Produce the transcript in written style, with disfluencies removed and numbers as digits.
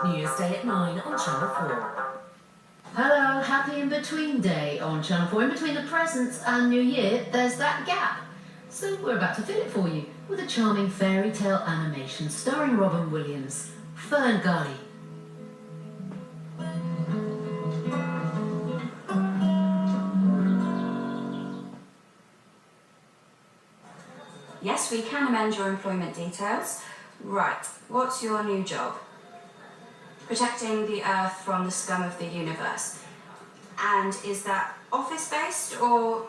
New Year's Day at 9 on Channel 4. Hello, happy in-between day on Channel 4. In between the presents and New Year, there's that gap. So we're about to fill it for you with a charming fairy tale animation starring Robin Williams, FernGully. Yes, we can amend your employment details. Right, what's your new job? Protecting the Earth from the scum of the universe. And is that office-based or...